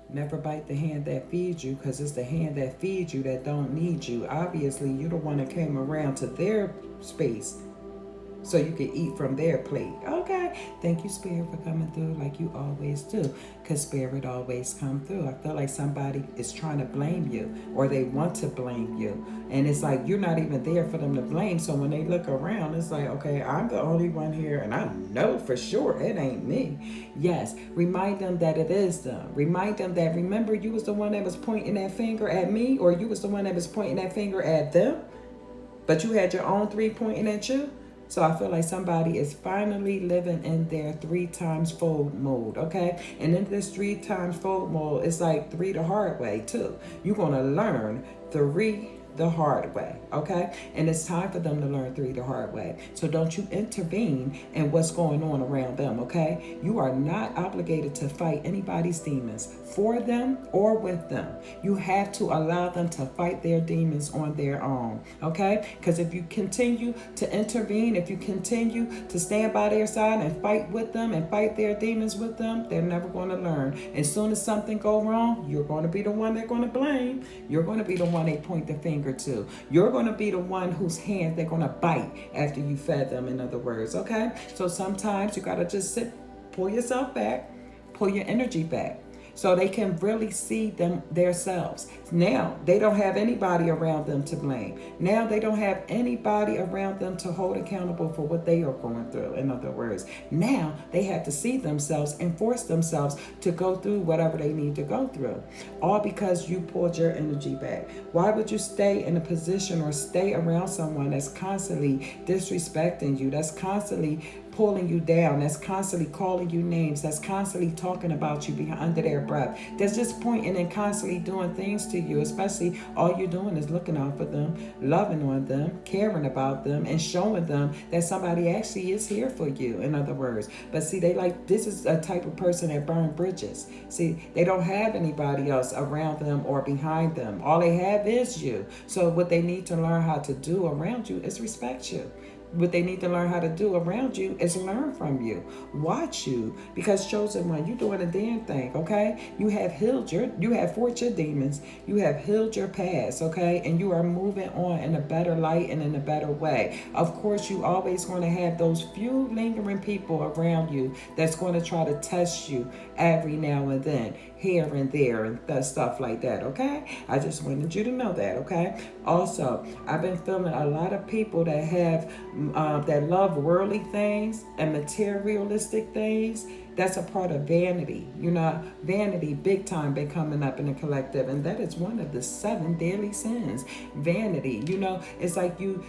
Never bite the hand that feeds you, because it's the hand that feeds you that don't need you. Obviously, you're the one that came around to their space so you can eat from their plate. Okay. Thank you, Spirit, for coming through like you always do. Because Spirit always come through. I feel like somebody is trying to blame you, or they want to blame you. And it's like you're not even there for them to blame. So when they look around, it's like, okay, I'm the only one here, and I know for sure it ain't me. Yes. Remind them that it is them. Remind them that, remember, you was the one that was pointing that finger at me, or you was the one that was pointing that finger at them, but you had your own three pointing at you. So I feel like somebody is finally living in their 3 times fold mode, okay? And in this 3 times fold mode, it's like three the hard way too. You're gonna learn three the hard way, okay? And it's time for them to learn three the hard way. So don't you intervene in what's going on around them, okay? You are not obligated to fight anybody's demons for them or with them. You have to allow them to fight their demons on their own, okay? Because if you continue to intervene, if you continue to stand by their side and fight with them and fight their demons with them, they're never going to learn. As soon as something go wrong, you're going to be the one they're going to blame. You're going to be the one they point the finger to. You're going to be the one whose hand they're going to bite after you fed them, in other words, okay? So sometimes you got to just sit, pull yourself back, pull your energy back, so they can really see them themselves. Now they don't have anybody around them to blame. Now they don't have anybody around them to hold accountable for what they are going through. In other words, now they have to see themselves and force themselves to go through whatever they need to go through. All because you pulled your energy back. Why would you stay in a position or stay around someone that's constantly disrespecting you, that's constantly pulling you down, that's constantly calling you names, that's constantly talking about you behind under their breath, that's just pointing and constantly doing things to you, especially all you're doing is looking out for them, loving on them, caring about them, and showing them that somebody actually is here for you, in other words. But see, they like, this is a type of person that burn bridges. See, they don't have anybody else around them or behind them. All they have is you. So what they need to learn how to do around you is respect you. What they need to learn how to do around you is learn from you, watch you, because chosen one, you're doing a damn thing, okay? You have fought your demons, you have healed your past, okay? And you are moving on in a better light and in a better way. Of course, you always going to have those few lingering people around you that's going to try to test you every now and then, here and there, and stuff like that, okay? I just wanted you to know that, okay? Also, I've been feeling a lot of people that have that love worldly things and materialistic things. That's a part of vanity. You know, vanity big time been coming up in the collective, and that is one of the 7 daily sins. Vanity, you know, it's like you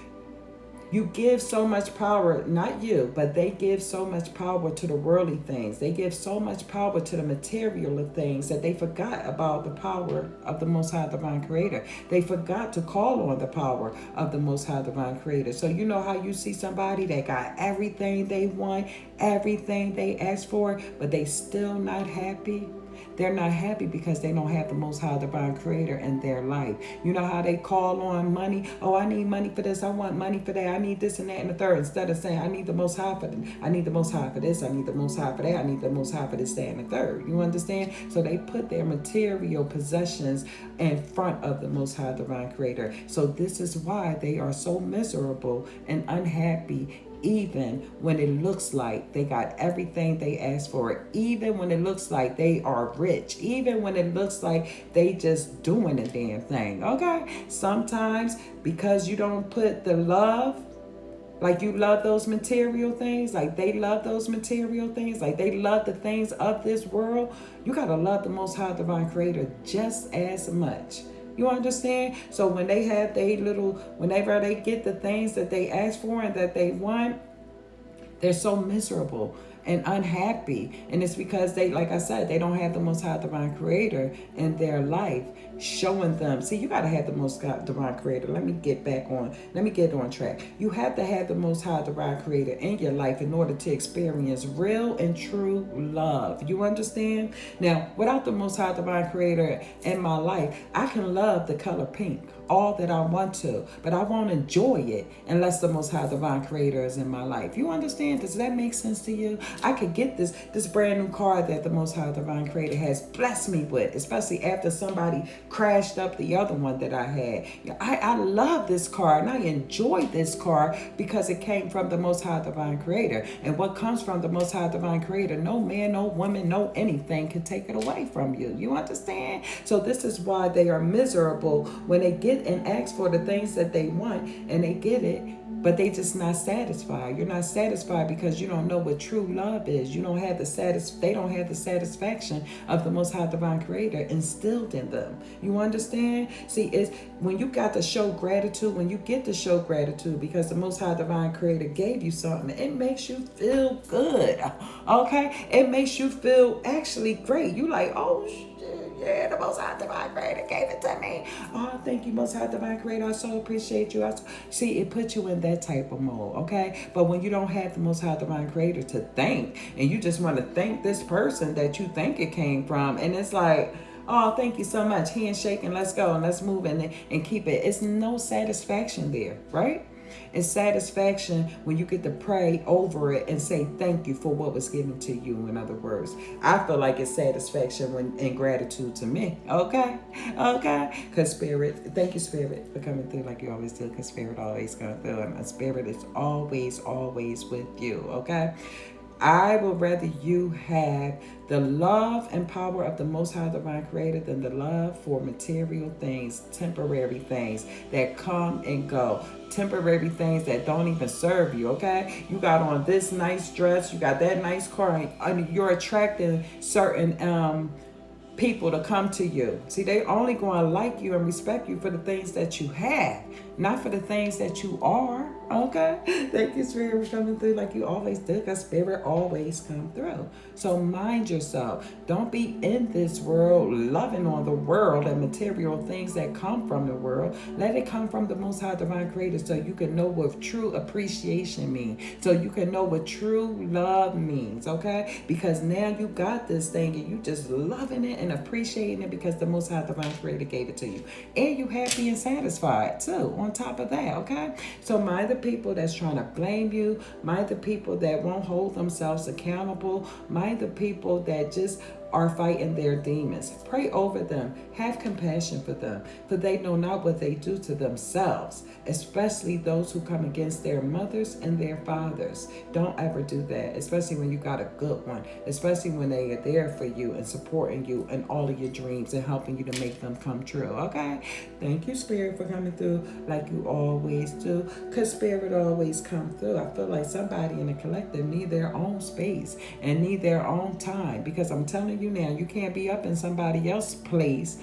give so much power, not you, but they give so much power to the worldly things. They give so much power to the material of things that they forgot about the power of the Most High Divine Creator. They forgot to call on the power of the Most High Divine Creator. So you know how you see somebody that got everything they want, everything they asked for, but they still not happy? They're not happy because they don't have the Most High Divine Creator in their life. You know how they call on money? Oh, I need money for this. I want money for that. I need this and that and the third. Instead of saying, I need the Most High for this. I need the Most High for this. I need the Most High for that. I need the Most High for this, that, and the third. You understand? So they put their material possessions in front of the Most High Divine Creator. So this is why they are so miserable and unhappy, even when it looks like they got everything they asked for, even when it looks like they are rich, even when it looks like they just doing a damn thing, okay? Sometimes because you don't put the love, like you love those material things, like they love those material things, like they love the things of this world, you gotta love the Most High Divine Creator just as much. You understand? So when they have whenever they get the things that they ask for and that they want, they're so miserable and unhappy. And it's because they, like I said, they don't have the Most High Divine Creator in their life showing them. See, you got to have the Most High Divine Creator. Let me get on track. You have to have the Most High Divine Creator in your life in order to experience real and true love. You understand? Now, without the Most High Divine Creator in my life, I can love the color pink. all that I want to, but I won't enjoy it unless the Most High Divine Creator is in my life. You understand? Does that make sense to you? I could get this brand new car that the Most High Divine Creator has blessed me with, especially after somebody crashed up the other one that I had. I love this car and I enjoy this car because it came from the Most High Divine Creator. And what comes from the Most High Divine Creator, no man, no woman, no anything can take it away from you. You understand? So this is why they are miserable when they get and ask for the things that they want and they get it, but they just not satisfied. You're not satisfied because you don't know what true love is. You don't have they don't have the satisfaction of the Most High Divine Creator instilled in them. You understand? See, it's when you got to show gratitude, when you get to show gratitude because the Most High Divine Creator gave you something, it makes you feel good. Okay? It makes you feel actually great. You like, oh shit. Yeah, the Most High Divine Creator gave it to me. Oh, thank you, Most High Divine Creator. I so appreciate you. See, it puts you in that type of mode, okay? But when you don't have the Most High Divine Creator to thank, and you just want to thank this person that you think it came from, and it's like, oh, thank you so much. Handshake and let's go and let's move and keep it. It's no satisfaction there, right? It's satisfaction when you get to pray over it and say thank you for what was given to you. In other words, I feel like it's satisfaction and gratitude to me. Okay? Because Spirit, thank you, Spirit, for coming through like you always do, because Spirit always comes through, and Spirit is always with you. Okay? I would rather you have the love and power of the Most High Divine Creator than the love for material things, temporary things that come and go, temporary things that don't even serve you, okay? You got on this nice dress, you got that nice car, and you're attracting certain people to come to you. See, they only going to like you and respect you for the things that you have, not for the things that you are. Okay? Thank you, Spirit, for coming through like you always do, because Spirit always come through. So mind yourself. Don't be in this world loving on the world and material things that come from the world. Let it come from the Most High Divine Creator so you can know what true appreciation means. So you can know what true love means, okay? Because now you got this thing and you just loving it and appreciating it because the Most High Divine Creator gave it to you. And you happy and satisfied too on top of that, okay? So mind the people that's trying to blame you, mind the people that won't hold themselves accountable, mind the people that just are fighting their demons. Pray over them. Have compassion for them, for they know not what they do to themselves, especially those who come against their mothers and their fathers. Don't ever do that, especially when you got a good one, especially when they are there for you and supporting you in all of your dreams and helping you to make them come true, okay? Thank you, Spirit, for coming through like you always do, because Spirit always come through. I feel like somebody in the collective need their own space and need their own time, because I'm telling you now, you can't be up in somebody else's place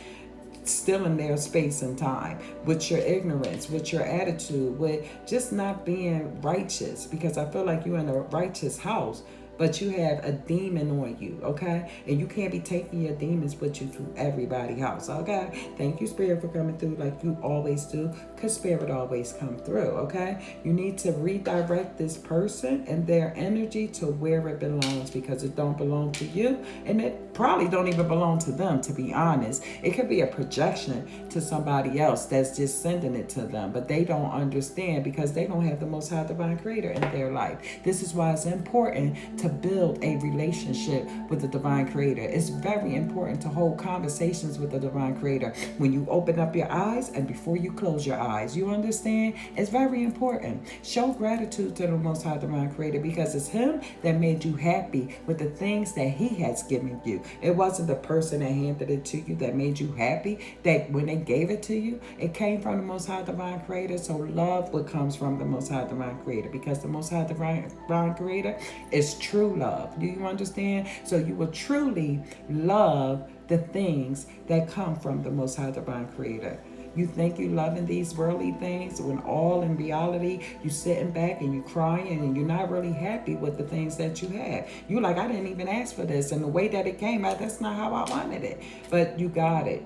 still in their space and time with your ignorance, with your attitude, with just not being righteous, because I feel like you're in a righteous house, but you have a demon on you, okay? And you can't be taking your demons with you to everybody's house, okay? Thank you, Spirit, for coming through like you always do, because Spirit always come through, okay? You need to redirect this person and their energy to where it belongs, because it don't belong to you, and it probably don't even belong to them, to be honest. It could be a projection to somebody else that's just sending it to them, but they don't understand because they don't have the Most High Divine Creator in their life. This is why it's important to build a relationship with the Divine Creator. It's very important to hold conversations with the Divine Creator when you open up your eyes and before you close your eyes. You understand? It's very important. Show gratitude to the Most High Divine Creator, because it's Him that made you happy with the things that He has given you. It wasn't the person that handed it to you that made you happy, that when they gave it to you, it came from the Most High Divine Creator. So love what comes from the Most High Divine Creator, because the Most High Divine Creator is true love. Do you understand? So you will truly love the things that come from the Most High Divine Creator. You think you loving these worldly things when all in reality you sitting back and you crying and you're not really happy with the things that you have. You like, I didn't even ask for this, and the way that it came out, that's not how I wanted it. But you got it.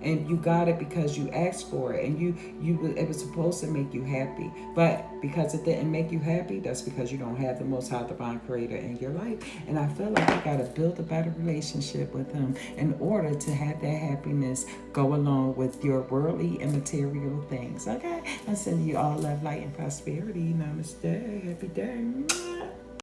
and you got it because you asked for it, and it was supposed to make you happy. But because it didn't make you happy, that's because you don't have the Most High Divine Creator in your life. And I feel like you got to build a better relationship with Him in order to have that happiness go along with your worldly and material things. Okay, I send you all love, light, and prosperity. Namaste. Happy day.